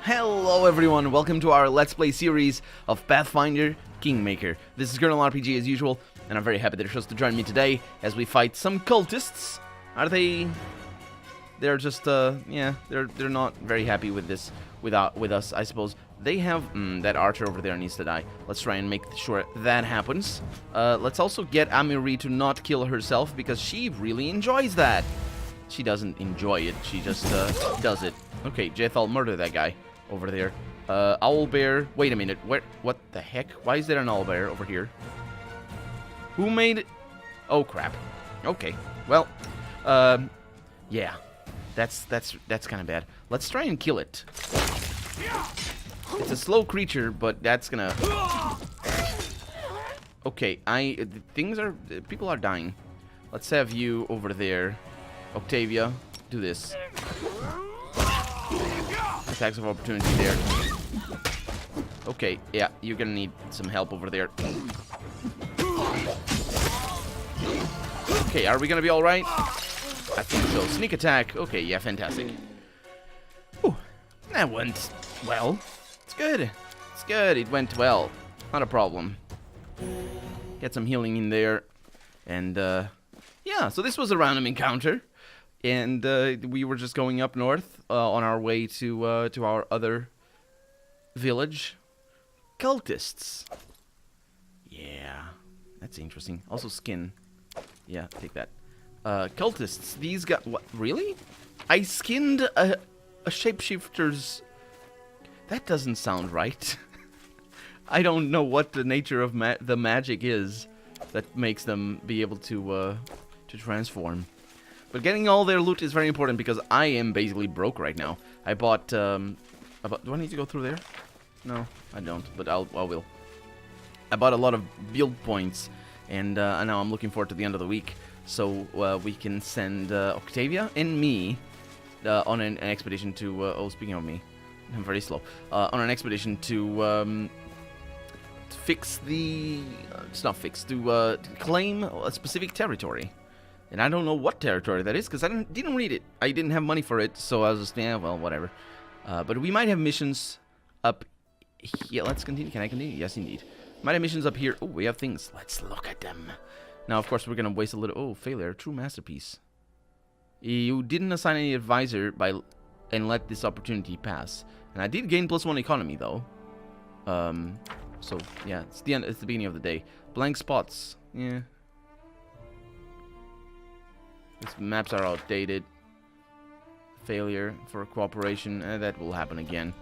Hello everyone, welcome to our Let's Play series of Pathfinder Kingmaker. This is Colonel RPG as usual, and I'm very happy that you're supposed to join me today as we fight some cultists. Are they... They're just, yeah, they're not very happy with this, with us, I suppose. They have, that archer over there needs to die. Let's try and make sure that happens. Let's also get Amiri to not kill herself, because she really enjoys that. She doesn't enjoy it, she just, does it. Okay, Jethal, murder that guy over there. Owlbear, wait a minute, what the heck? Why is there an owlbear over here? Who made it? Oh, crap. Okay, well, yeah. That's kind of bad. Let's try and kill it. It's a slow creature, but that's gonna... Okay, people are dying. Let's have you over there. Octavia, do this. Attacks of opportunity there. Okay, yeah, you're gonna need some help over there. Okay, are we gonna be alright? I think so. Sneak attack. Okay, yeah, fantastic. Whew, that went well. It's good. It's good. It went well. Not a problem. Get some healing in there. And, yeah, so this was a random encounter. And we were just going up north on our way to our other village. Cultists. Yeah, that's interesting. Also skin. Yeah, take that. Cultists. These guys. What? Really? I skinned a shapeshifter's. That doesn't sound right. I don't know what the nature of the magic is that makes them be able to transform. But getting all their loot is very important because I am basically broke right now. I bought, do I need to go through there? No, I don't, but I will. I bought a lot of build points, and now I'm looking forward to the end of the week, so we can send Octavia and me on an expedition to, oh, speaking of me, I'm very slow, on an expedition to fix the, it's not fix, to claim a specific territory. And I don't know what territory that is, because I didn't read it. I didn't have money for it, so I was just, yeah, well, whatever. But we might have missions up here. Let's continue. Can I continue? Yes, indeed. Might have missions up here. Oh, we have things. Let's look at them. Now, of course, we're going to waste a little... Oh, failure. True masterpiece. You didn't assign any advisor and let this opportunity pass. And I did gain +1 economy, though. So, yeah, it's the end. It's the beginning of the day. Blank spots. Yeah. These maps are outdated. Failure for cooperation. That will happen again.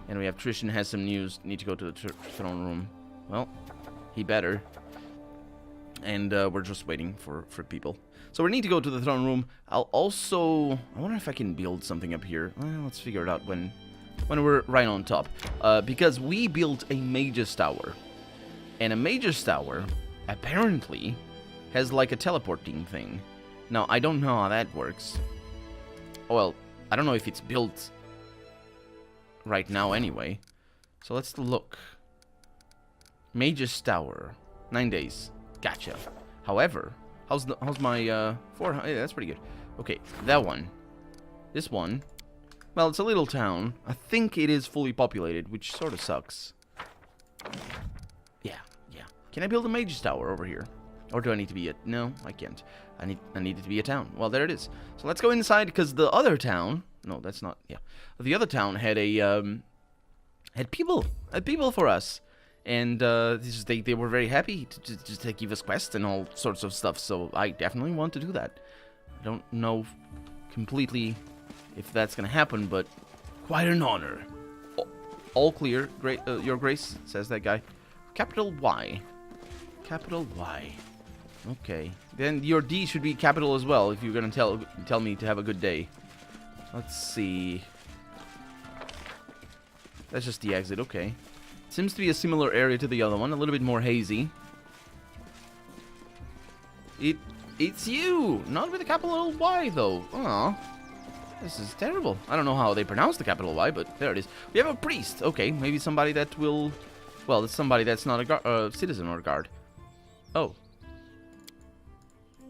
And we have Trishan has some news. Need to go to the throne room. Well, he better. And we're just waiting for people. So we need to go to the throne room. I'll also... I wonder if I can build something up here. Well, let's figure it out when we're right on top. Because we built a Mage's Tower. And a Mage's Tower, apparently, has like a teleporting thing. Now, I don't know how that works. Well, I don't know if it's built right now anyway. So let's look. Mage's Tower. 9 days. Gotcha. However, how's my 400? Yeah, that's pretty good. Okay, that one. This one. Well, it's a little town. I think it is fully populated, which sort of sucks. Yeah. Can I build a Mage's Tower over here? Or do I need to be a... No, I can't. I need it to be a town. Well, there it is. So let's go inside, because the other town... No, that's not... Yeah. The other town had a... Had people for us. And they were very happy to give us quests and all sorts of stuff. So I definitely want to do that. I don't know completely if that's going to happen, but quite an honor. All clear. Great, Your Grace, says that guy. Capital Y. Capital Y. Okay, then your D should be capital as well if you're gonna tell me to have a good day. Let's see. That's just the exit. Okay, seems to be a similar area to the other one, a little bit more hazy. It's you, not with a capital Y though. Oh, this is terrible. I don't know how they pronounce the capital Y, but there it is. We have a priest. Okay, maybe somebody that will. Well, it's somebody that's not a citizen or guard. Oh.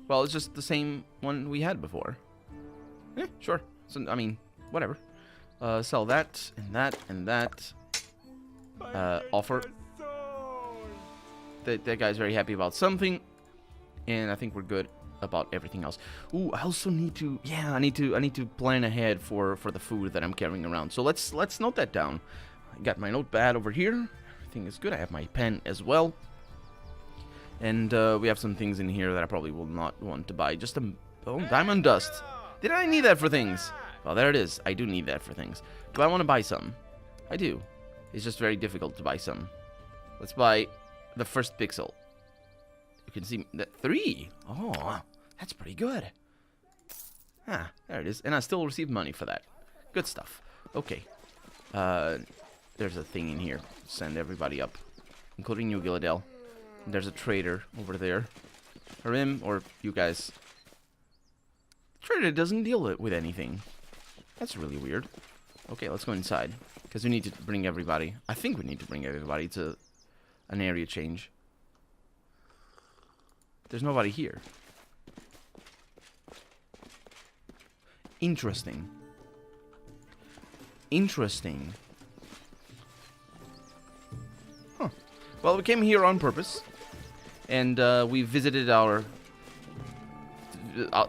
Well, it's just the same one we had before. Sure. So, I mean, whatever. Sell that, and that, and that. Offer. That guy's very happy about something. And I think we're good about everything else. Ooh, I also need to... Yeah, I need to plan ahead for the food that I'm carrying around. So let's note that down. I got my notepad over here. Everything is good. I have my pen as well. And we have some things in here that I probably will not want to buy. Just a... Oh, diamond dust. Did I need that for things? Well, there it is. I do need that for things. Do I want to buy some? I do. It's just very difficult to buy some. Let's buy the first pixel. You can see that 3. Oh, that's pretty good. Ah, there it is. And I still receive money for that. Good stuff. Okay. There's a thing in here. Send everybody up, including you, Gilladell. There's a trader over there. Or him, or you guys. The trader doesn't deal with anything. That's really weird. Okay, let's go inside. Because we need to bring everybody. I think we need to bring everybody to an area change. There's nobody here. Interesting. Interesting. Huh. Well, we came here on purpose. And we visited our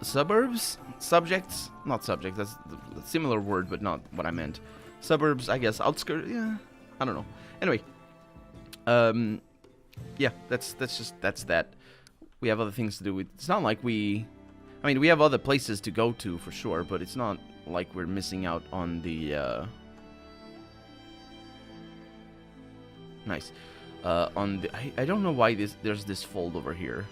suburbs? Subjects? Not subjects, that's a similar word, but not what I meant. Suburbs, I guess. Outskirts, yeah. I don't know. Anyway. Yeah, that's that. We have other things to do. It's not like we... I mean, we have other places to go to, for sure, but it's not like we're missing out on the... Nice. On the... I don't know why there's this fold over here.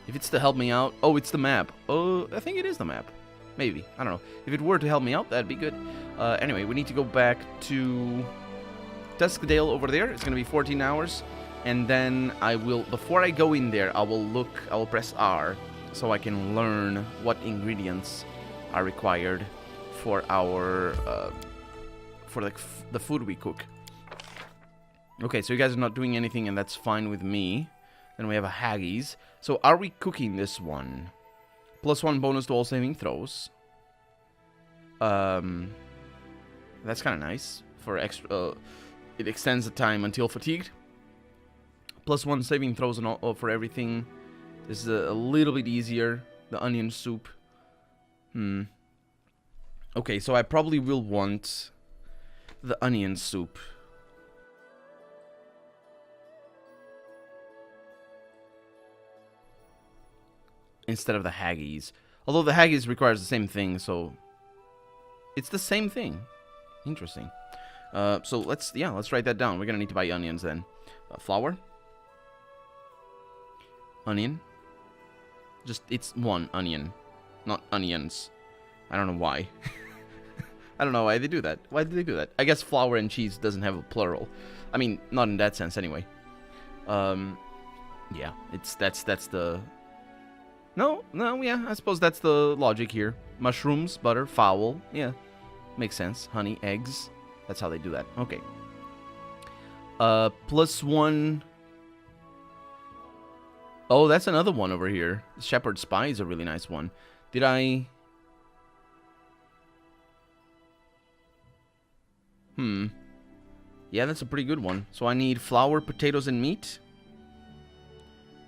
If it's to help me out... Oh, it's the map. Oh, I think it is the map. Maybe. I don't know. If it were to help me out, that'd be good. Anyway, we need to go back to Duskdale over there. It's going to be 14 hours. And then I will... Before I go in there, I will press R so I can learn what ingredients are required for our... for the food we cook. Okay, so you guys are not doing anything, and that's fine with me. Then we have a Haggis. So are we cooking this one? +1 bonus to all saving throws. That's kind of nice. For extra, it extends the time until fatigued. +1 saving throws and all, for everything. This is a little bit easier. The onion soup. Okay, so I probably will want the onion soup. Instead of the Haggis. Although the Haggis requires the same thing, so... It's the same thing. Interesting. So let's write that down. We're gonna need to buy onions then. Flour. Onion. Just, it's one onion. Not onions. I don't know why. I don't know why they do that. Why did they do that? I guess flour and cheese doesn't have a plural. I mean, not in that sense anyway. Yeah, that's the... No, yeah, I suppose that's the logic here. Mushrooms, butter, fowl, yeah. Makes sense. Honey, eggs. That's how they do that. Okay. +1... Oh, that's another one over here. Shepherd's Pie is a really nice one. Did I... Yeah, that's a pretty good one. So I need flour, potatoes, and meat.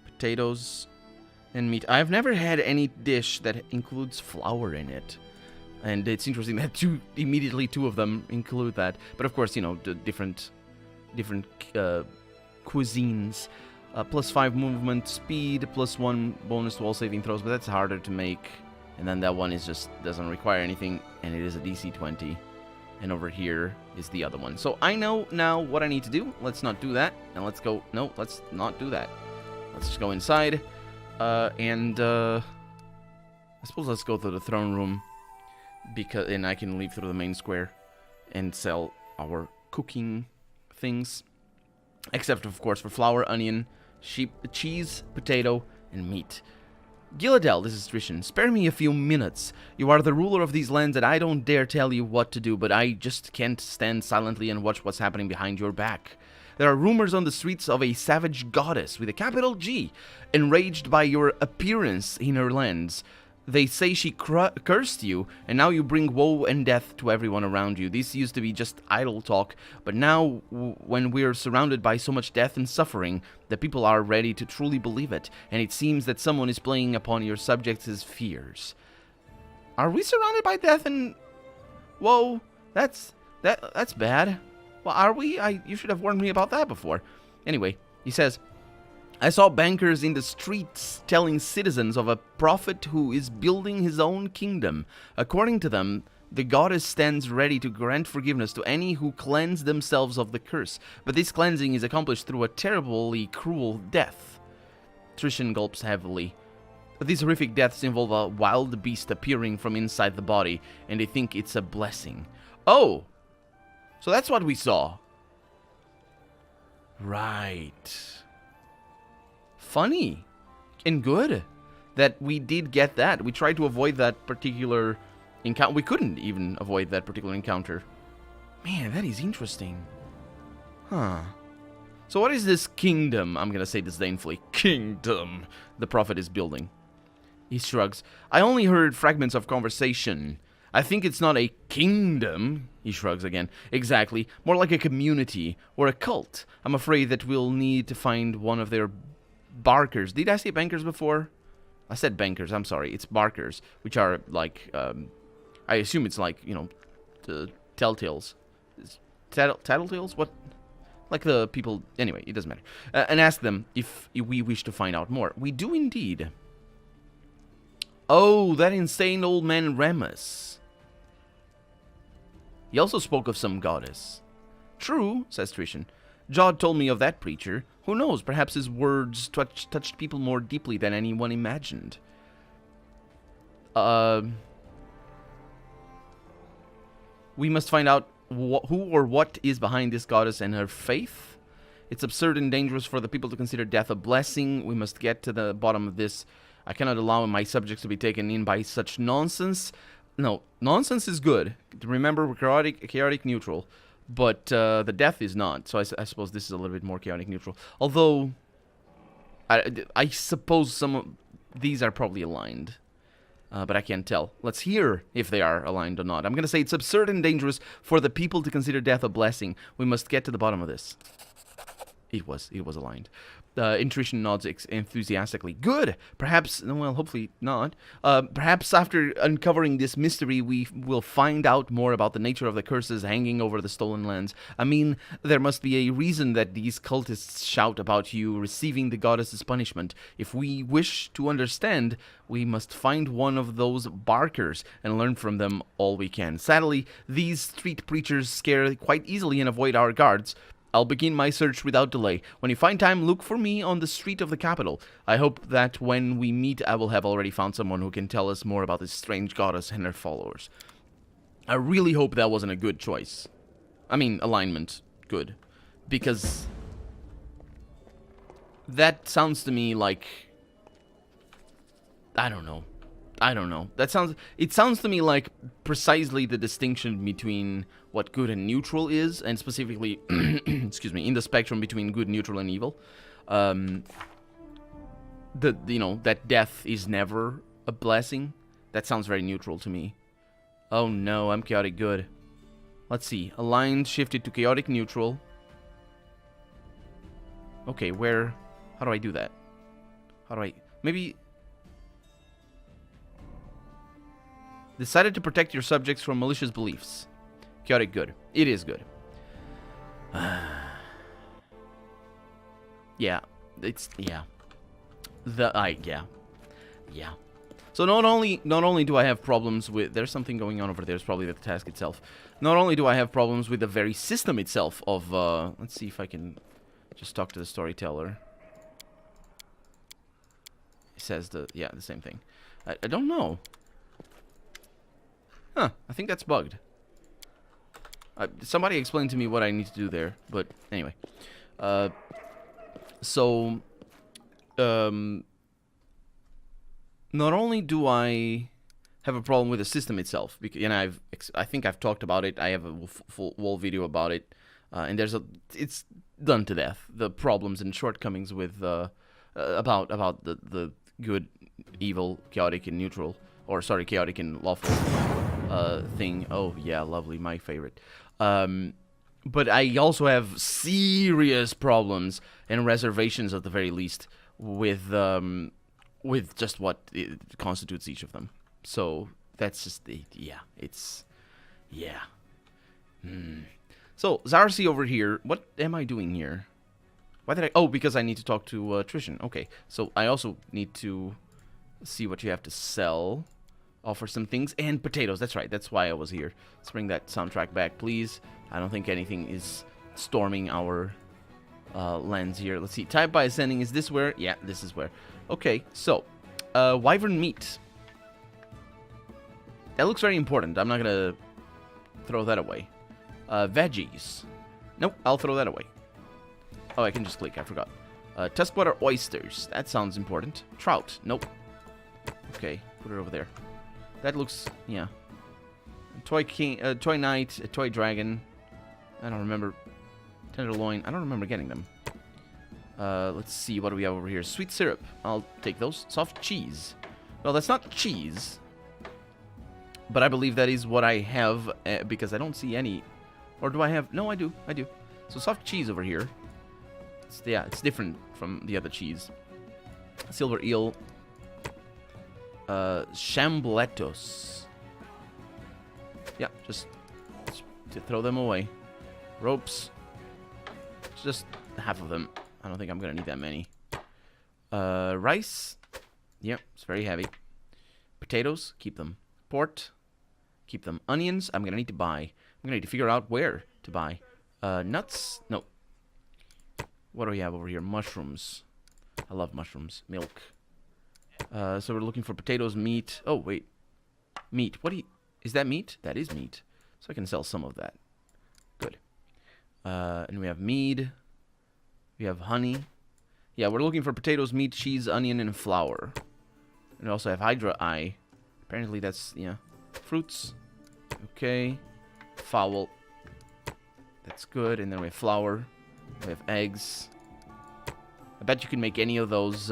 Potatoes... and meat. I've never had any dish that includes flour in it. And it's interesting that immediately two of them include that. But of course, you know, the different cuisines. +5 movement speed, +1 bonus to all saving throws, but that's harder to make. And then that one is just doesn't require anything, and it is a DC 20. And over here is the other one. So I know now what I need to do. Let's not do that. And let's go... No, let's not do that. Let's just go inside. I suppose let's go to the throne room, and I can leave through the main square and sell our cooking things, except of course for flour, onion, cheese, potato, and meat. Gilladell, this is Trishan. Spare me a few minutes. You are the ruler of these lands, and I don't dare tell you what to do, but I just can't stand silently and watch what's happening behind your back. There are rumors on the streets of a savage goddess with a capital G, enraged by your appearance in her lands. They say she cursed you, and now you bring woe and death to everyone around you. This used to be just idle talk, but now, when we're surrounded by so much death and suffering, the people are ready to truly believe it, and it seems that someone is playing upon your subjects' fears. Are we surrounded by death and... Whoa, that's bad. Well, are we? You should have warned me about that before. Anyway, he says... I saw bankers in the streets telling citizens of a prophet who is building his own kingdom. According to them, the goddess stands ready to grant forgiveness to any who cleanse themselves of the curse. But this cleansing is accomplished through a terribly cruel death. Trishan gulps heavily. These horrific deaths involve a wild beast appearing from inside the body, and they think it's a blessing. Oh! So that's what we saw. Right. Funny and good that we did get that. We tried to avoid that particular encounter. We couldn't even avoid that particular encounter. Man, that is interesting. Huh. So what is this kingdom? I'm gonna say disdainfully. Kingdom the prophet is building. He shrugs. I only heard fragments of conversation. I think it's not a kingdom. He shrugs again. Exactly. More like a community or a cult. I'm afraid that we'll need to find one of their barkers. Did I say bankers before? I said bankers, I'm sorry. It's barkers, which are like, I assume it's like, you know, the telltales. Tattletales? What? Like the people... Anyway, it doesn't matter. And ask them if we wish to find out more. We do indeed. Oh, that insane old man Remus. He also spoke of some goddess. True, says Trishan. Jod told me of that preacher. Who knows, perhaps his words touched people more deeply than anyone imagined. We must find out who or what is behind this goddess and her faith. It's absurd and dangerous for the people to consider death a blessing. We must get to the bottom of this. I cannot allow my subjects to be taken in by such nonsense. No, nonsense is good. Remember, we're chaotic neutral. But the death is not, so I suppose this is a little bit more chaotic neutral. Although, I suppose some of these are probably aligned. But I can't tell. Let's hear if they are aligned or not. I'm going to say it's absurd and dangerous for the people to consider death a blessing. We must get to the bottom of this. It was aligned. Intuition nods enthusiastically. Good! Perhaps, well, hopefully not. Perhaps after uncovering this mystery, we will find out more about the nature of the curses hanging over the stolen lands. I mean, there must be a reason that these cultists shout about you receiving the goddess's punishment. If we wish to understand, we must find one of those barkers and learn from them all we can. Sadly, these street preachers scare quite easily and avoid our guards. I'll begin my search without delay. When you find time, look for me on the street of the capital. I hope that when we meet, I will have already found someone who can tell us more about this strange goddess and her followers. I really hope that wasn't a good choice. I mean, alignment. Good. Because that sounds to me like... I don't know. It sounds to me like precisely the distinction between what good and neutral is, and specifically, excuse me, in the spectrum between good, neutral, and evil. That death is never a blessing. That sounds very neutral to me. Oh no, I'm chaotic good. Let's see. Aligned shifted to chaotic neutral. Okay, where... How do I do that? How do I... Maybe... Decided to protect your subjects from malicious beliefs. Chaotic good. It is good. Yeah. It's... Yeah. Yeah. So not only do I have problems with... There's something going on over there. It's probably the task itself. Not only do I have problems with the very system itself of... let's see if I can just talk to the storyteller. He says the same thing. I don't know. Huh, I think that's bugged. Somebody explained to me what I need to do there, but anyway. Not only do I have a problem with the system itself, because, and I think I've talked about it. I have a full whole video about it, and it's done to death. The problems and shortcomings with about the good, evil, chaotic, and neutral Or, sorry, chaotic and lawful thing. Oh, yeah, lovely. My favorite. But I also have serious problems and reservations, at the very least, with just what it constitutes each of them. So that's just yeah. So Zarsi over here. What am I doing here? Why did I? Oh, because I need to talk to Trishan. Okay, so I also need to see what you have to sell. Offer some things and potatoes. That's right. That's why I was here. Let's bring that soundtrack back, please. I don't think anything is storming our lands here. Let's see. Type by ascending. Is this where? Yeah, this is where. Okay, so wyvern meat. That looks very important. I'm not gonna throw that away. Veggies. Nope, I'll throw that away. Oh, I can just click. I forgot. Tuskwater oysters. That sounds important. Trout. Nope. Okay, put it over there. That looks, yeah. Toy king, toy knight, a toy dragon. I don't remember. Tenderloin. I don't remember getting them. Let's see. What do we have over here? Sweet syrup. I'll take those. Soft cheese. Well, that's not cheese. But I believe that is what I have because I don't see any. Or do I have? No, I do. I do. So soft cheese over here. It's different from the other cheese. Silver eel. Chambletos. Yeah, just to throw them away. Ropes. Just half of them. I don't think I'm gonna need that many. Rice. Yep, it's very heavy. Potatoes, keep them. Port, keep them. Onions, I'm gonna need to buy. I'm gonna need to figure out where to buy. Nuts, no. What do we have over here? Mushrooms. I love mushrooms. Milk. So we're looking for potatoes, meat. Oh, wait. Meat. What do you... Is that meat? That is meat. So I can sell some of that. Good. And we have mead. We have honey. Yeah, we're looking for potatoes, meat, cheese, onion, and flour. And we also have Hydra Eye. Apparently that's, yeah. Fruits. Okay. Fowl. That's good. And then we have flour. We have eggs. I bet you can make any of those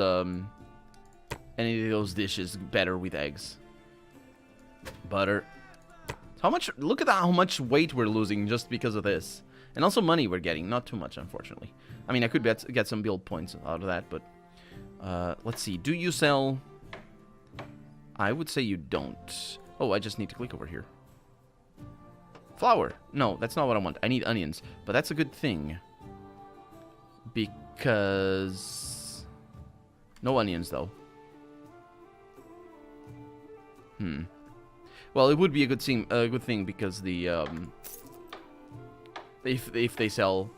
dishes better with eggs. Butter. How much? Look at how much weight we're losing just because of this. And also money we're getting. Not too much, unfortunately. I mean, I could get some build points out of that, but... let's see. Do you sell... I would say you don't. Oh, I just need to click over here. Flour. No, that's not what I want. I need onions. But that's a good thing. Because... No onions, though. Well, it would be a good thing because the if they sell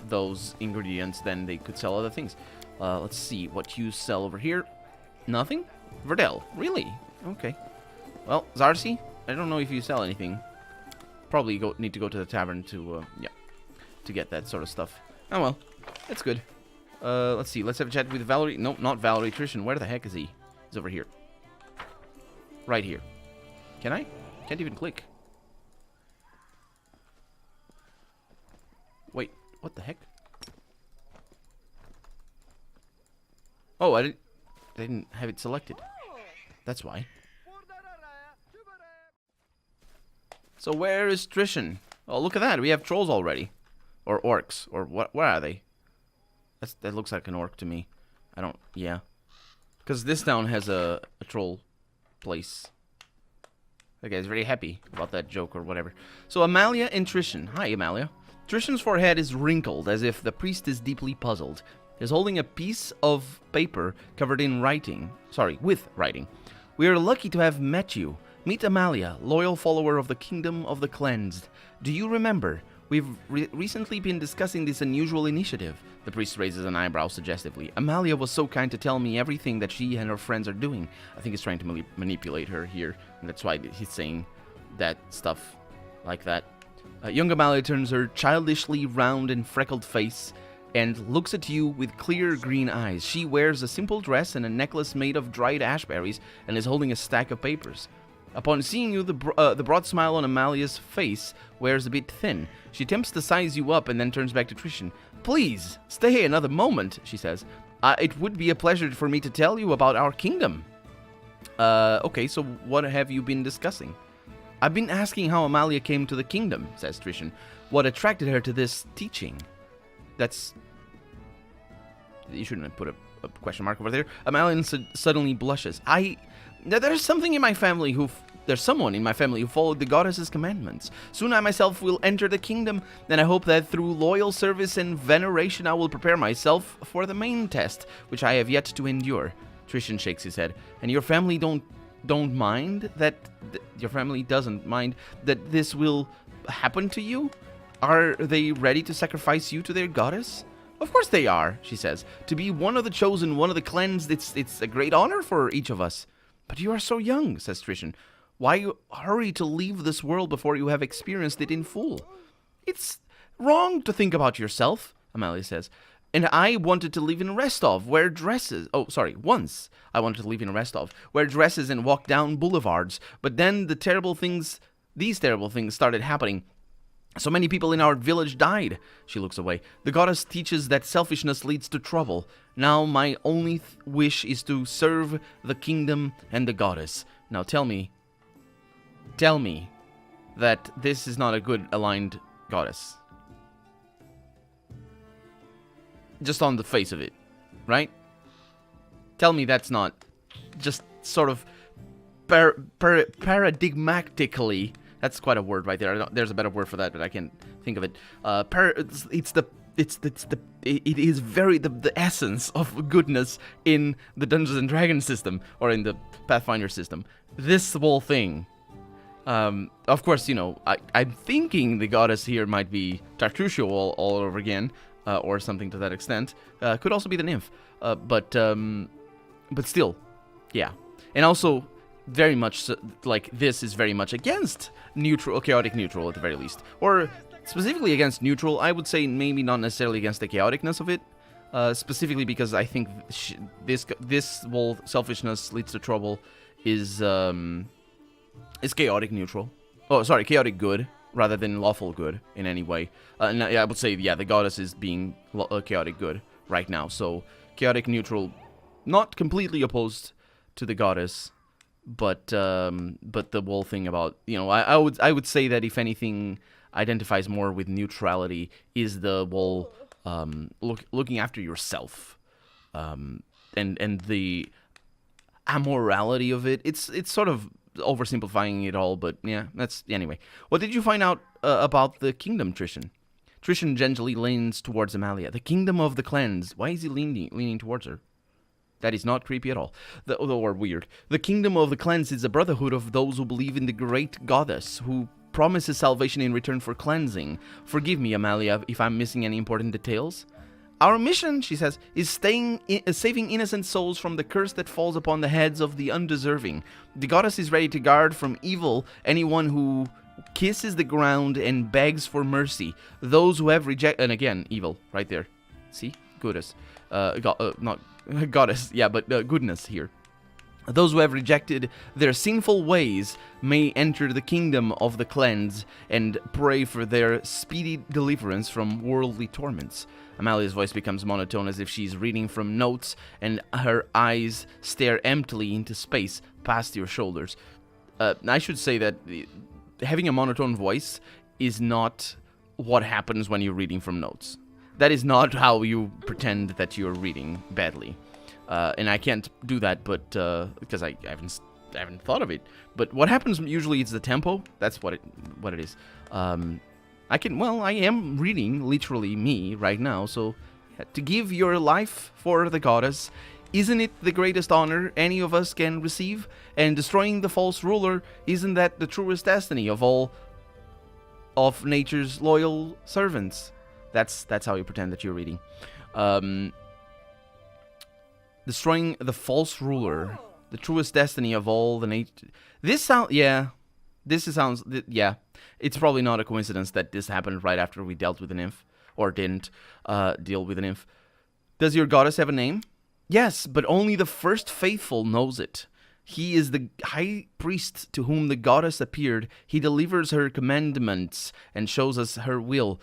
those ingredients, then they could sell other things. Let's see what you sell over here. Nothing. Verdell, really? Okay. Well, Zarsi, I don't know if you sell anything. Probably need to go to the tavern to to get that sort of stuff. Oh well, that's good. Let's see. Let's have a chat with Valerie. Nope, not Valerie. Trishan. Where the heck is he? He's over here. Right here. Can I? Can't even click. Wait, what the heck? Oh, I didn't have it selected. That's why. So where is Trishan? Oh, look at that. We have trolls already. Or orcs. Or what? Where are they? That looks like an orc to me. I don't... Yeah. Because this town has a troll place. That guy's very happy about that joke or whatever. So Amalia and Trishan. Hi, Amalia. Trishan's forehead is wrinkled as if the priest is deeply puzzled. He's holding a piece of paper covered in writing. Sorry, with writing. We are lucky to have met you. Meet Amalia, loyal follower of the Kingdom of the Cleansed. Do you remember? We've recently been discussing this unusual initiative. The priest raises an eyebrow suggestively. Amalia was so kind to tell me everything that she and her friends are doing. I think he's trying to manipulate her here, and that's why he's saying that stuff like that. Young Amalia turns her childishly round and freckled face and looks at you with clear green eyes. She wears a simple dress and a necklace made of dried ashberries and is holding a stack of papers. Upon seeing you, the broad smile on Amalia's face wears a bit thin. She attempts to size you up and then turns back to Trishan. Please, stay another moment, she says. It would be a pleasure for me to tell you about our kingdom. Okay, so what have you been discussing? I've been asking how Amalia came to the kingdom, says Trishan. What attracted her to this teaching? That's... You shouldn't have put a question mark over there. Amalia suddenly blushes. There's something in my family There's someone in my family who followed the goddess's commandments. Soon I myself will enter the kingdom, and I hope that through loyal service and veneration I will prepare myself for the main test, which I have yet to endure. Trishan shakes his head. And your family don't mind that... Your family doesn't mind that this will happen to you? Are they ready to sacrifice you to their goddess? Of course they are, she says. To be one of the chosen, one of the cleansed, it's a great honor for each of us. But you are so young, says Trishan. Why hurry to leave this world before you have experienced it in full? It's wrong to think about yourself, Amalia says. And I wanted to live in Restov, wear dresses. Once I wanted to live in Restov, wear dresses and walk down boulevards. But then these terrible things started happening. So many people in our village died. She looks away. The goddess teaches that selfishness leads to trouble. Now my only wish is to serve the kingdom and the goddess. Now tell me that this is not a good aligned goddess. Just on the face of it, right? Tell me that's not just sort of paradigmatically. That's quite a word right there. There's a better word for that, but I can't think of it. It is very the essence of goodness in the Dungeons and Dragons system or in the Pathfinder system. This whole thing. Of course, I'm thinking the goddess here might be Tartusio all over again, or something to that extent. Could also be the nymph, but still, yeah. And also, very much like this is very much against neutral, chaotic neutral at the very least, or specifically against neutral. I would say maybe not necessarily against the chaoticness of it, specifically because I think this whole selfishness leads to trouble is chaotic neutral. Oh, sorry, chaotic good rather than lawful good in any way. And I would say, yeah, the goddess is being chaotic good right now. So chaotic neutral, not completely opposed to the goddess. But the whole thing about, I would say that if anything identifies more with neutrality is the whole looking after yourself, and the amorality of it. It's sort of oversimplifying it all, but yeah, that's anyway. What did you find out about the kingdom, Trishan? Trishan gently leans towards Amalia. The kingdom of the cleansed. Why is he leaning towards her? That is not creepy at all, or weird. The kingdom of the cleansed is a brotherhood of those who believe in the great goddess, who promises salvation in return for cleansing. Forgive me, Amalia, if I'm missing any important details. Our mission, she says, is saving innocent souls from the curse that falls upon the heads of the undeserving. The goddess is ready to guard from evil anyone who kisses the ground and begs for mercy. Those who have rejected... And again, evil, right there. See? Goddess. Not... goddess, yeah, but goodness here. Those who have rejected their sinful ways may enter the kingdom of the cleansed and pray for their speedy deliverance from worldly torments. Amalia's voice becomes monotone as if she's reading from notes, and her eyes stare emptily into space past your shoulders. I should say that having a monotone voice is not what happens when you're reading from notes. That is not how you pretend that you're reading badly, and I can't do that, but because I haven't thought of it. But what happens usually is the tempo. That's what it is. I am reading literally me right now. So to give your life for the goddess, isn't it the greatest honor any of us can receive? And destroying the false ruler, isn't that the truest destiny of all of nature's loyal servants? That's how you pretend that you're reading. Destroying the false ruler, the truest destiny of all the nature. It's probably not a coincidence that this happened right after we dealt with the nymph, or didn't deal with the nymph. Does your goddess have a name? Yes, but only the first faithful knows it. He is the high priest to whom the goddess appeared. He delivers her commandments and shows us her will.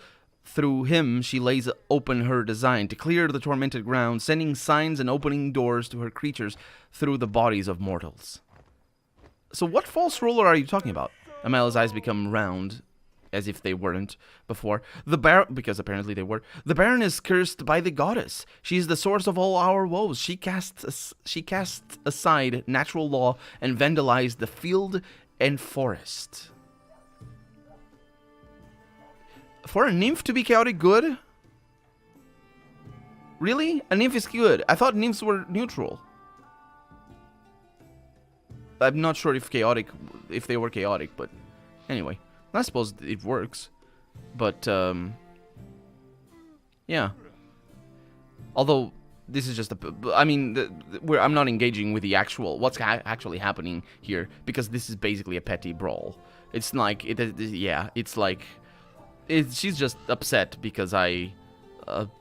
Through him, she lays open her design to clear the tormented ground, sending signs and opening doors to her creatures through the bodies of mortals. So what false ruler are you talking about? Amalia's eyes become round, as if they weren't before. Because apparently they were. The Baron is cursed by the goddess. She is the source of all our woes. She casts aside natural law and vandalized the field and forest. For a nymph to be chaotic good? Really? A nymph is good. I thought nymphs were neutral. I'm not sure if they were chaotic, but anyway. I suppose it works. But, yeah. Although, this is just I'm not engaging with the what's actually happening here, because this is basically a petty brawl. It's like, she's just upset because I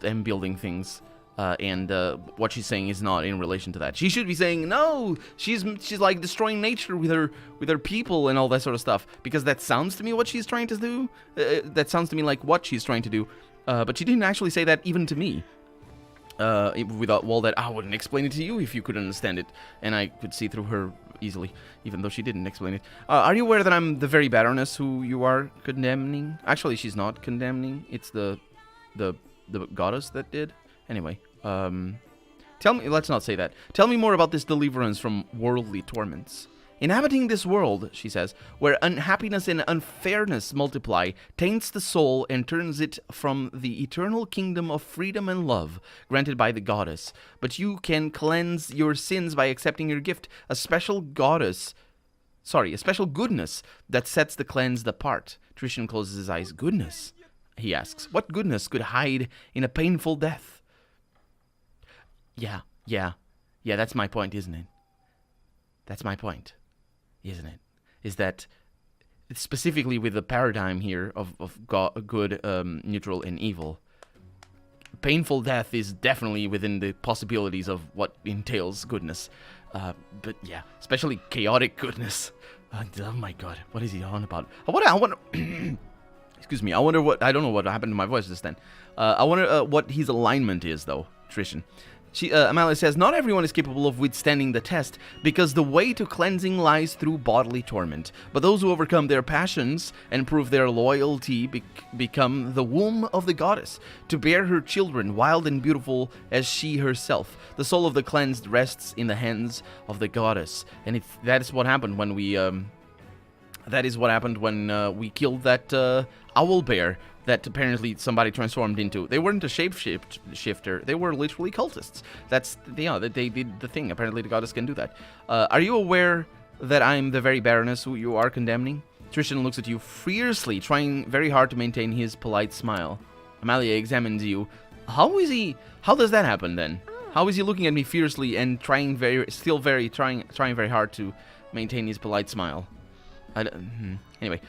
am building things. And what she's saying is not in relation to that. She should be saying, no, she's like destroying nature with her people and all that sort of stuff, because that sounds to me what she's trying to do. That sounds to me like what she's trying to do. But she didn't actually say that even to me. Without that, I wouldn't explain it to you if you could understand it, and I could see through her easily, even though she didn't explain it. Are you aware that I'm the very Baroness who you are condemning? Actually, she's not condemning. It's the goddess that did. Anyway, tell me, let's not say that. Tell me more about this deliverance from worldly torments. Inhabiting this world, she says, where unhappiness and unfairness multiply, taints the soul and turns it from the eternal kingdom of freedom and love granted by the goddess. But you can cleanse your sins by accepting your gift, a special goodness that sets the cleansed apart. Trishan closes his eyes. Goodness? He asks. What goodness could hide in a painful death? Yeah, that's my point, isn't it? That's my point, isn't it? Is that specifically with the paradigm here of good, neutral, and evil, painful death is definitely within the possibilities of what entails goodness. But yeah, especially chaotic goodness. Oh my god, what is he on about? I wonder excuse me, I don't know what happened to my voice just then. I wonder what his alignment is, though, Trishan. Amalia says, not everyone is capable of withstanding the test, because the way to cleansing lies through bodily torment. But those who overcome their passions and prove their loyalty become the womb of the goddess, to bear her children, wild and beautiful as she herself. The soul of the cleansed rests in the hands of the goddess. And that is what happened when we killed that owl bear that apparently somebody transformed into. They weren't a shapeshifter. They were literally cultists. They did the thing. Apparently the goddess can do that. Are you aware that I'm the very Baroness who you are condemning? Trishan looks at you fiercely, trying very hard to maintain his polite smile. Amalia examines you. How does that happen then? How is he looking at me fiercely and trying very hard to maintain his polite smile? Anyway,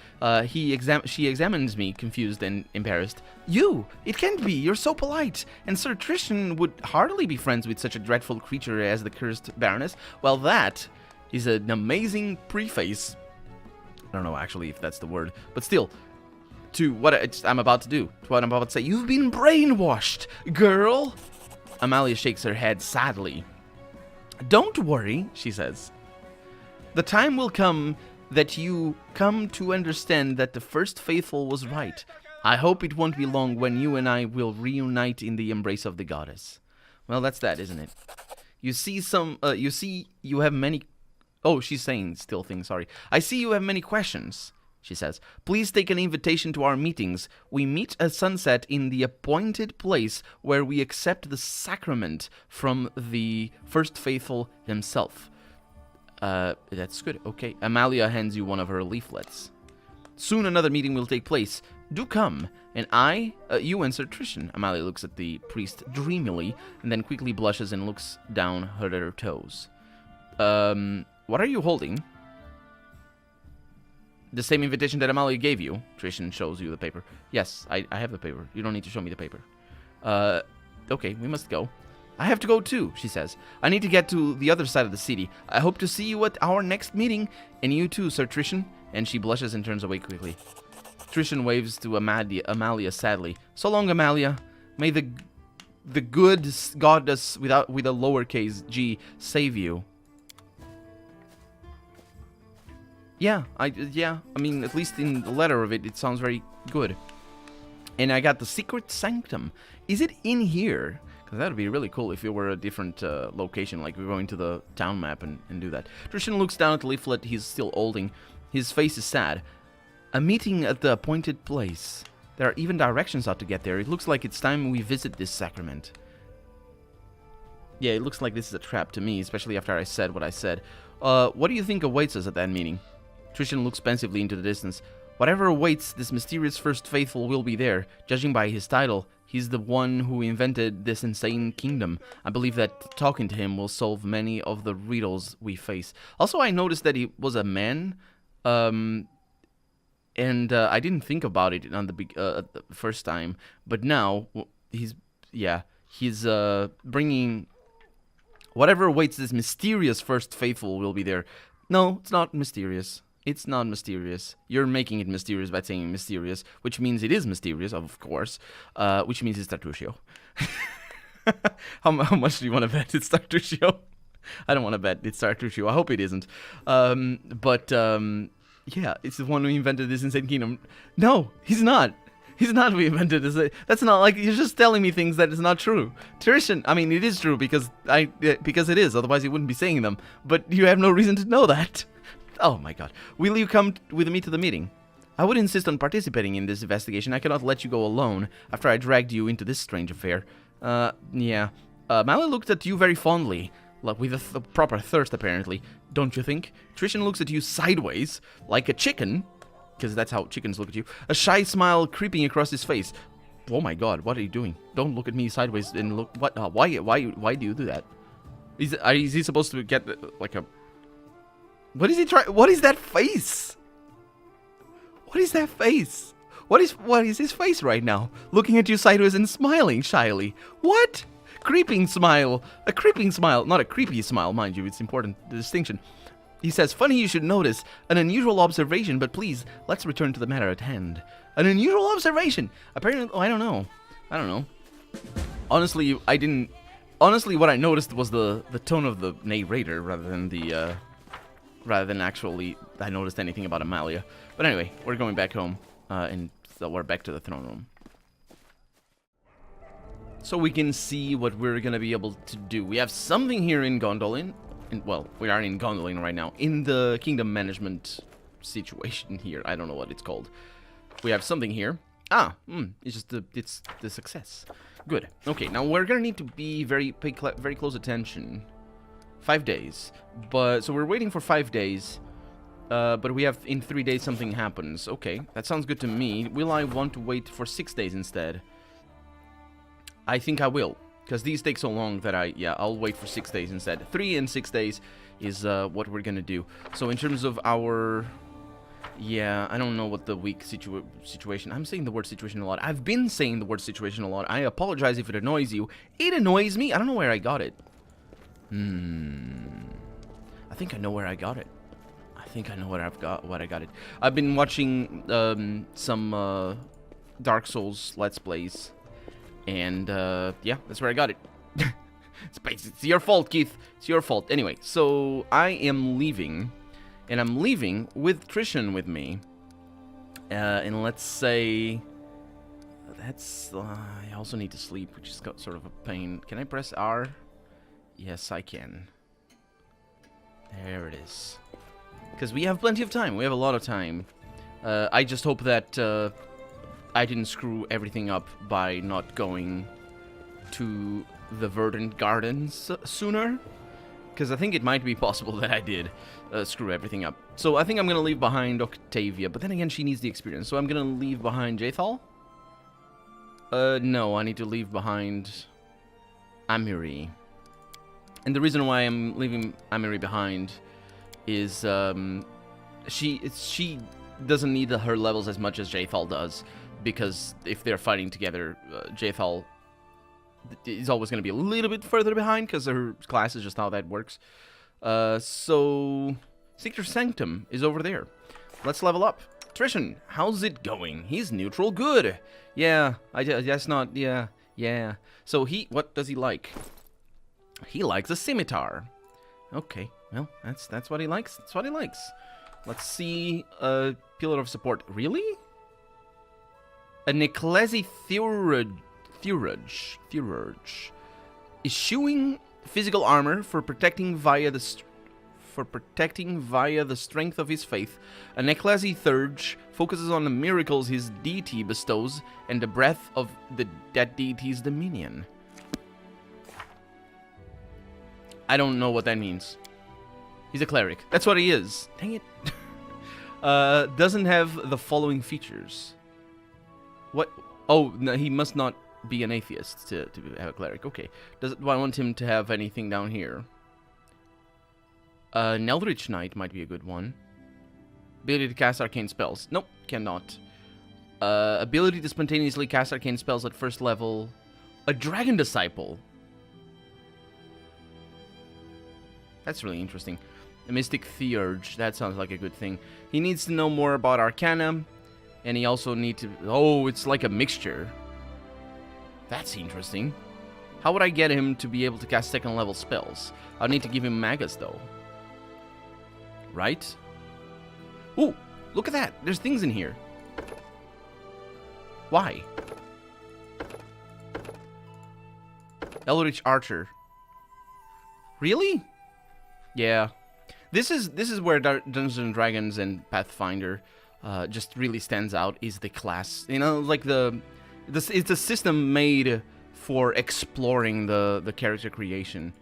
she examines me, confused and embarrassed. You! It can't be! You're so polite! And Sir Trishan would hardly be friends with such a dreadful creature as the cursed Baroness. Well, that is an amazing preface. I don't know, actually, if that's the word. But still, to what I'm about to do. To what I'm about to say. You've been brainwashed, girl! Amalia shakes her head sadly. Don't worry, she says. The time will come that you come to understand that the first faithful was right. I hope it won't be long when you and I will reunite in the embrace of the goddess. Well, that's that, isn't it? You have many... Oh, she's saying still things, sorry. I see you have many questions, she says. Please take an invitation to our meetings. We meet at sunset in the appointed place where we accept the sacrament from the first faithful himself. That's good. Okay. Amalia hands you one of her leaflets. Soon another meeting will take place. Do come. And you and Sir Trishan. Amalia looks at the priest dreamily, and then quickly blushes and looks down at her toes. What are you holding? The same invitation that Amalia gave you. Trishan shows you the paper. Yes, I have the paper. You don't need to show me the paper. Okay, we must go. I have to go too, she says. I need to get to the other side of the city. I hope to see you at our next meeting. And you too, Sir Trishan. And she blushes and turns away quickly. Trishan waves to Amalia sadly. So long, Amalia. May the good goddess with a lowercase g save you. Yeah, I mean, at least in the letter of it, it sounds very good. And I got the Secret Sanctum. Is it in here? Because that would be really cool if it were a different location, like we're going to the town map and do that. Trishan looks down at the leaflet he's still holding. His face is sad. A meeting at the appointed place. There are even directions how to get there. It looks like it's time we visit this sacrament. Yeah, it looks like this is a trap to me, especially after I said what I said. What do you think awaits us at that meeting? Trishan looks pensively into the distance. Whatever awaits this mysterious first faithful will be there. Judging by his title, he's the one who invented this insane kingdom. I believe that talking to him will solve many of the riddles we face. Also, I noticed that he was a man, and I didn't think about it on the first time, but now he's bringing whatever awaits this mysterious first faithful will be there. No, it's not mysterious. It's not mysterious. You're making it mysterious by saying mysterious, which means it is mysterious, of course, which means it's Tartusio. How much do you want to bet it's Tartusio? I don't want to bet it's Tartusio. I hope it isn't. Yeah, it's the one who invented this insane kingdom. No, he's not. He's not who invented this. That's not like, you're just telling me things that is not true. Trishan, I mean, it is true because it is. Otherwise, he wouldn't be saying them. But you have no reason to know that. Oh my god. Will you come with me to the meeting? I would insist on participating in this investigation. I cannot let you go alone after I dragged you into this strange affair. Yeah. Mally looked at you very fondly, like with a proper thirst apparently. Don't you think? Trishan looks at you sideways, like a chicken, because that's how chickens look at you. A shy smile creeping across his face. Oh my god, what are you doing? Don't look at me sideways and look. What? Why do you do that? Is he supposed to get like a... What is he trying? What is that face? What is that face? What is his face right now? Looking at you sideways and smiling shyly. What? Creeping smile. A creeping smile. Not a creepy smile, mind you. It's important, the distinction. He says, funny you should notice. An unusual observation, but please, let's return to the matter at hand. An unusual observation. Apparently, I don't know. Honestly, I didn't... Honestly, what I noticed was the tone of the narrator rather than actually I noticed anything about Amalia. But anyway, we're going back home, and so we're back to the throne room. So we can see what we're gonna be able to do. We have something here in Gondolin. Well, we are in Gondolin right now, in the kingdom management situation here. I don't know what it's called. We have something here. It's just it's the success. Good. Okay, now we're gonna need to be pay very close attention. 5 days, so we're waiting for 5 days, but we have in 3 days something happens. Okay, that sounds good to me. Will I want to wait for 6 days instead? I think I will, because these take so long that I'll wait for 6 days instead. 3 and 6 days is what we're gonna do. So in terms of our... Yeah, I don't know what the week situation... I'm saying the word situation a lot. I've been saying the word situation a lot. I apologize if it annoys you. It annoys me. I don't know where I got it. I think I know where I got it. I've been watching some Dark Souls Let's Plays. And yeah, that's where I got it. It's your fault, Keith. It's your fault. Anyway, so I am leaving. And I'm leaving with Trishan with me. And let's say... That's... I also need to sleep, which is sort of a pain. Can I press R? Yes, I can. There it is. Because we have plenty of time. We have a lot of time. I just hope that I didn't screw everything up by not going to the Verdant Gardens sooner. Because I think it might be possible that I did screw everything up. So I think I'm going to leave behind Octavia. But then again, she needs the experience. So I'm going to leave behind Jaethal. No, I need to leave behind Amiri. And the reason why I'm leaving Amiri behind is she doesn't need her levels as much as Jaethal does, because if they're fighting together, Jaethal is always going to be a little bit further behind because her class is just how that works. So Secret Sanctum is over there. Let's level up. Trishan, how's it going? He's neutral. Good. Yeah, I guess not. Yeah. So what does he like? He likes a scimitar. Okay, well, that's what he likes. That's what he likes. Let's see. Pillar of support. Really? An Ecclesi Theurge. Issuing physical armor for protecting via the strength of his faith. An Ecclesi Theurge focuses on the miracles his deity bestows and the breadth of that deity's dominion. I don't know what that means. He's a cleric. That's what he is. Dang it. Doesn't have the following features. What? Oh, no, he must not be an atheist to have a cleric. Okay. Do I want him to have anything down here? An Eldritch Knight might be a good one. Ability to cast arcane spells. Nope, cannot. Ability to spontaneously cast arcane spells at first level. A Dragon Disciple. That's really interesting. A Mystic Theurge. That sounds like a good thing. He needs to know more about Arcana. And he also needs to... Oh, it's like a mixture. That's interesting. How would I get him to be able to cast second level spells? I'll need to give him Magus, though. Right? Ooh, look at that. There's things in here. Why? Eldritch Archer. Really? Yeah. This is where Dungeons and Dragons and Pathfinder just really stands out, is the class. You know, like it's a system made for exploring the character creation.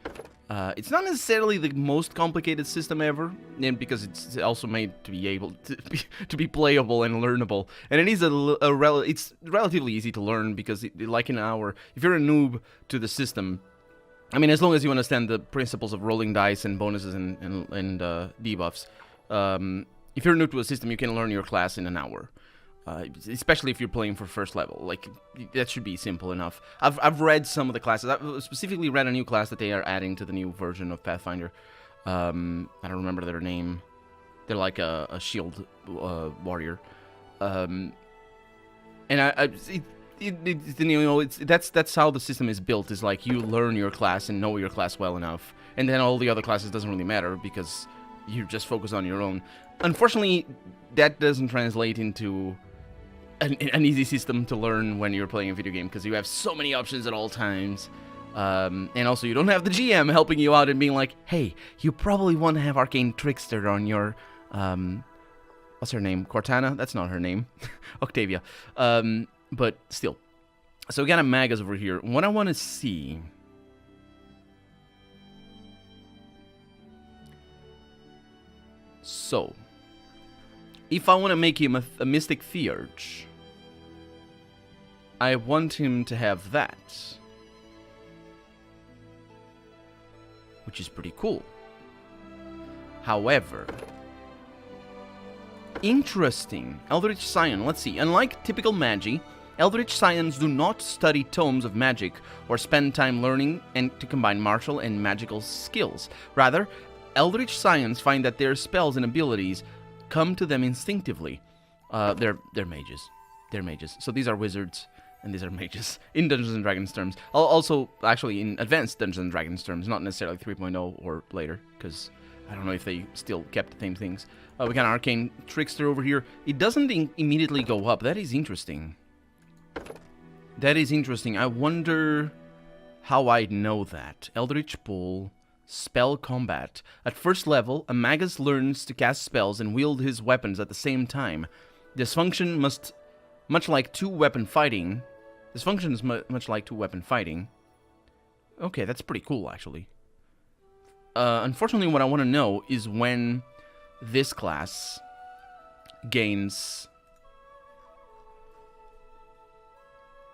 It's not necessarily the most complicated system ever, and because it's also made to be able to be playable and learnable. And it is it's relatively easy to learn because, like in our, if you're a noob to the system, I mean, as long as you understand the principles of rolling dice and bonuses and debuffs, if you're new to a system, you can learn your class in an hour. Especially if you're playing for first level, like that should be simple enough. I've read some of the classes. I've specifically read a new class that they are adding to the new version of Pathfinder. I don't remember their name. They're like a shield warrior, and that's how the system is built. Is like you learn your class and know your class well enough, and then all the other classes doesn't really matter because you just focus on your own. Unfortunately, that doesn't translate into an easy system to learn when you're playing a video game, because you have so many options at all times. And also, you don't have the GM helping you out and being like, hey, you probably want to have Arcane Trickster on your... what's her name? Cortana? That's not her name. Octavia. But still. So we got a Magus over here. What I want to see... So... if I want to make him a Mystic Theurge, I want him to have that. Which is pretty cool. However... interesting. Eldritch Scion. Let's see. Unlike typical Magi, Eldritch Scions do not study tomes of magic or spend time learning and to combine martial and magical skills. Rather, Eldritch Scions find that their spells and abilities come to them instinctively. They're mages. They're mages. So these are wizards, and these are mages, in Dungeons & Dragons terms. Also, actually, in advanced Dungeons & Dragons terms, not necessarily 3.0 or later, because I don't know if they still kept the same things. We got an Arcane Trickster over here. It doesn't immediately go up. That is interesting. That is interesting. I wonder how I'd know that. Eldritch Pull... Spell Combat. At first level, a Magus learns to cast spells and wield his weapons at the same time. This function much like two-weapon fighting. This function is much like two-weapon fighting. Okay, that's pretty cool, actually. Unfortunately, what I want to know is when this class gains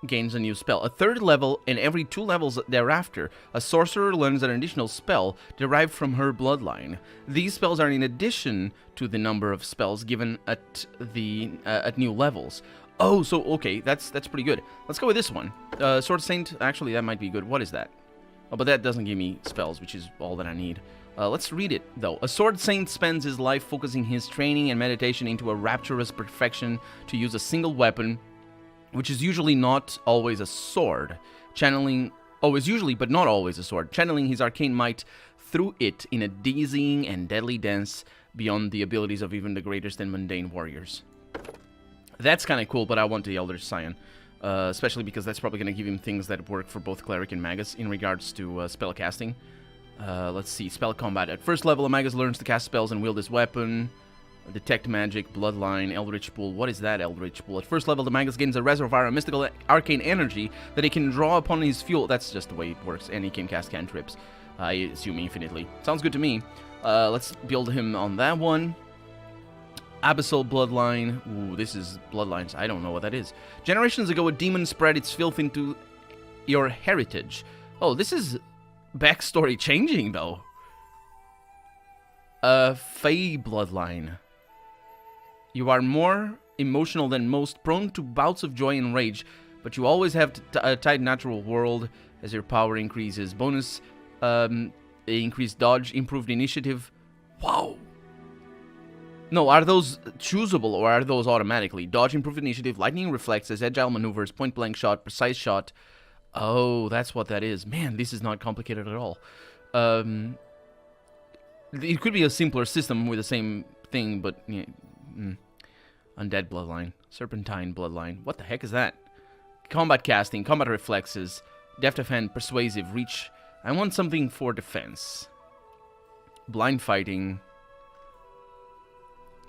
a new spell. A third level, and every 2 levels thereafter, a sorcerer learns an additional spell derived from her bloodline. These spells are in addition to the number of spells given at new levels. Oh, so okay, that's pretty good. Let's go with this one. Sword Saint, actually that might be good. What is that? Oh, but that doesn't give me spells, which is all that I need. Let's read it, though. A Sword Saint spends his life focusing his training and meditation into a rapturous perfection to use a single weapon, which is usually not always a sword. Usually, but not always a sword. Channeling his arcane might through it in a dizzying and deadly dance beyond the abilities of even the greatest and mundane warriors. That's kind of cool, but I want the Elder Scion. Especially because that's probably going to give him things that work for both Cleric and Magus in regards to spell casting. Let's see, spell combat. At first level, a Magus learns to cast spells and wield his weapon. Detect magic, bloodline, Eldritch Pool. What is that Eldritch Pool? At first level, the Magus gains a reservoir of mystical arcane energy that he can draw upon his fuel. That's just the way it works, and he can cast cantrips. I assume infinitely. Sounds good to me. Let's build him on that one. Abyssal Bloodline. Ooh, this is Bloodlines. I don't know what that is. Generations ago, a demon spread its filth into your heritage. Oh, this is backstory changing, though. Fey Bloodline. You are more emotional than most, prone to bouts of joy and rage, but you always have a tight natural world as your power increases. Bonus, increased dodge, improved initiative. Wow. No, are those choosable or are those automatically? Dodge, improved initiative, lightning reflexes, agile maneuvers, point-blank shot, precise shot. Oh, that's what that is. Man, this is not complicated at all. It could be a simpler system with the same thing, but... Yeah, Undead Bloodline. Serpentine Bloodline. What the heck is that? Combat casting, combat reflexes, deft of hand, persuasive, reach. I want something for defense. Blind fighting...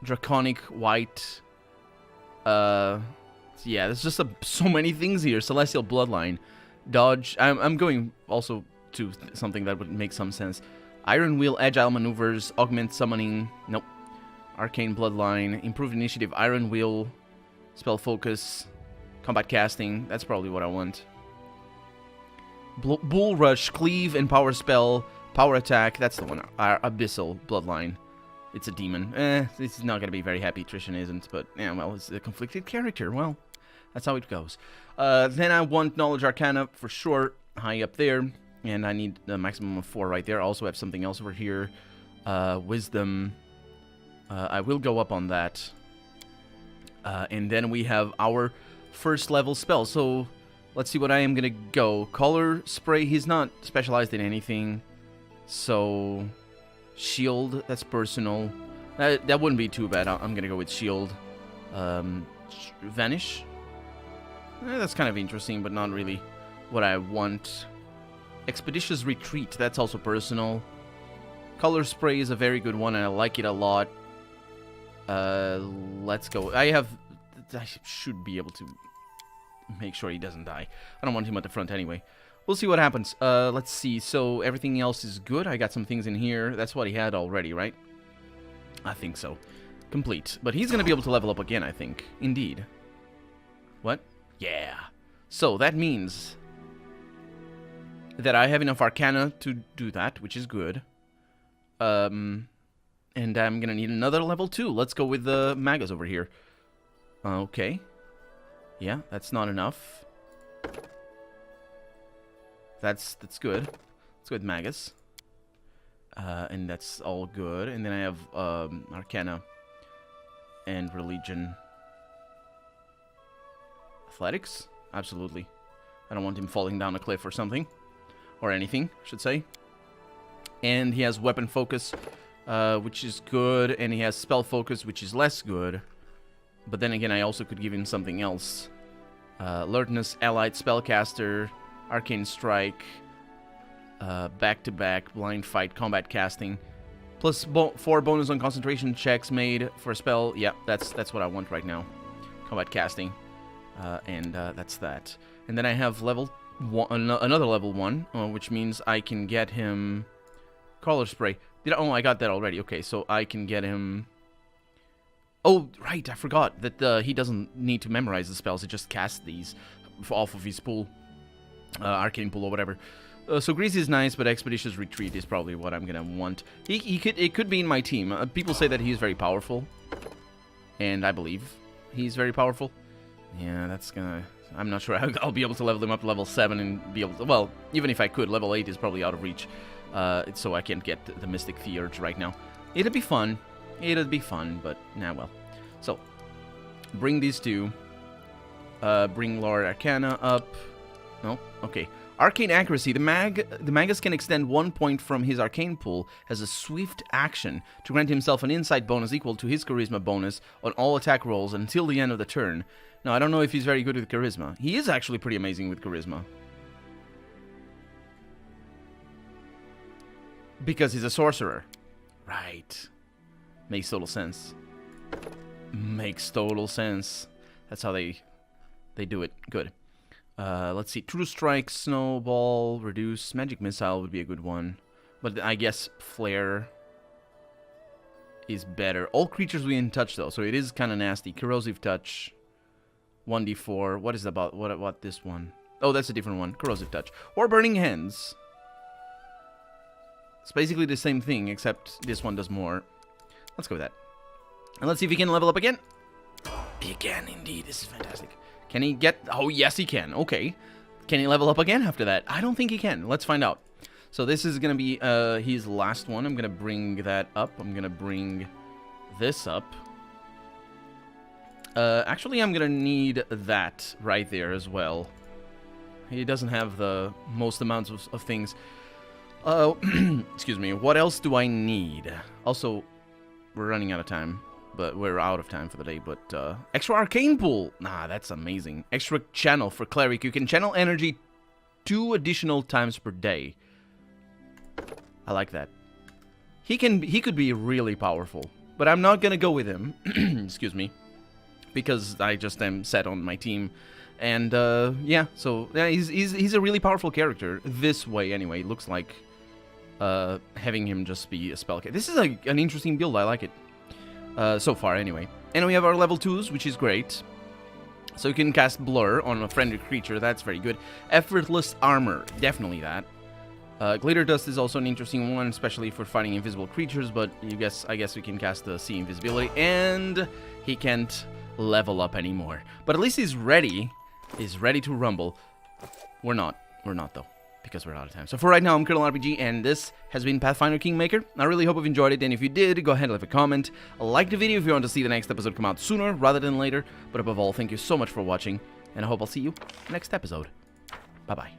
Draconic, white. Yeah, there's just so many things here. Celestial Bloodline. Dodge. I'm going also to something that would make some sense. Iron Wheel, Agile Maneuvers, Augment Summoning. Nope. Arcane Bloodline. Improved Initiative, Iron Wheel. Spell Focus. Combat Casting. That's probably what I want. Bull Rush, Cleave, and Power Spell. Power Attack. That's the one. Abyssal Bloodline. It's a demon. This is not going to be very happy. Trishan isn't, but, yeah, well, it's a conflicted character. Well, that's how it goes. Then I want Knowledge Arcana for sure, high up there, and I need a maximum of 4 right there. I also have something else over here. Wisdom. I will go up on that. And then we have our first level spell. So, let's see what I am going to go. Color Spray, he's not specialized in anything, so... Shield, that's personal. That wouldn't be too bad. I'm gonna go with Shield. Vanish. That's kind of interesting, but not really what I want. Expeditious Retreat, that's also personal. Color Spray is a very good one, and I like it a lot. Let's go. I should be able to make sure he doesn't die. I don't want him at the front anyway. We'll see what happens. Let's see. So, everything else is good. I got some things in here. That's what he had already, right? I think so. Complete. But he's going to be able to level up again, I think. Indeed. What? Yeah. So, that means that I have enough Arcana to do that, which is good. And I'm going to need another level 2. Let's go with the Magus over here. Okay. Yeah, that's not enough. That's good. Let's go with Magus. And that's all good. And then I have Arcana and Religion. Athletics? Absolutely. I don't want him falling down a cliff or something. Or anything, I should say. And he has Weapon Focus, which is good. And he has Spell Focus, which is less good. But then again, I also could give him something else. Alertness, Allied Spellcaster... Arcane Strike, back-to-back, Blind Fight, Combat Casting, plus 4 bonus on concentration checks made for a spell. Yeah, that's what I want right now. Combat Casting, and that's that. And then I have level 1, another level 1, which means I can get him Color Spray. Oh, I got that already. Okay, so I can get him... Oh, right, I forgot that he doesn't need to memorize the spells. He just casts these off of his pool. Arcane Pool or whatever. So Greasy is nice, but Expeditious Retreat is probably what I'm gonna want. It could be in my team. People say that he's very powerful, and I believe he's very powerful. Yeah, that's gonna... I'm not sure I'll be able to level him up to level 7 and be able to... Well, even if I could, level 8 is probably out of reach. So I can't get the Mystic Theurge right now. It'll be fun. It'll be fun, but nah, well. So, bring these two. Bring Lord Arcana up. No? Okay. Arcane Accuracy. The Magus can extend 1 point from his arcane pool as a swift action to grant himself an insight bonus equal to his charisma bonus on all attack rolls until the end of the turn. Now, I don't know if he's very good with charisma. He is actually pretty amazing with charisma. Because he's a sorcerer. Right. Makes total sense. Makes total sense. That's how they do it. Good. Let's see. True Strike, Snowball, Reduce. Magic Missile would be a good one. But I guess Flare is better. All creatures within touch, though, so it is kind of nasty. Corrosive Touch. 1d4. What is about? What about this one? Oh, that's a different one. Corrosive Touch. Or Burning Hands. It's basically the same thing, except this one does more. Let's go with that. And let's see if he can level up again. He can, indeed. This is fantastic. Can he get... Oh, yes, he can. Okay. Can he level up again after that? I don't think he can. Let's find out. So this is going to be his last one. I'm going to bring that up. I'm going to bring this up. Actually, I'm going to need that right there as well. He doesn't have the most amounts of things. Excuse me. What else do I need? Also, we're running out of time. But we're out of time for the day. But extra arcane pool. Nah, that's amazing. Extra channel for cleric. You can channel energy 2 additional times per day. I like that. He could be really powerful. But I'm not gonna go with him. Excuse me. Because I just am set on my team. And yeah, so yeah, he's a really powerful character. This way anyway. It looks like having him just be a spell. This is an interesting build. I like it. So far, anyway. And we have our level 2s, which is great. So you can cast Blur on a friendly creature. That's very good. Effortless Armor. Definitely that. Glitter Dust is also an interesting one, especially for fighting invisible creatures. But I guess we can cast the Sea Invisibility. And he can't level up anymore. But at least he's ready. He's ready to rumble. We're not. We're not, though. Because we're out of time. So for right now, I'm Colonel RPG, and this has been Pathfinder Kingmaker. I really hope you've enjoyed it, and if you did, go ahead and leave a comment. Like the video if you want to see the next episode come out sooner rather than later. But above all, thank you so much for watching, and I hope I'll see you next episode. Bye-bye.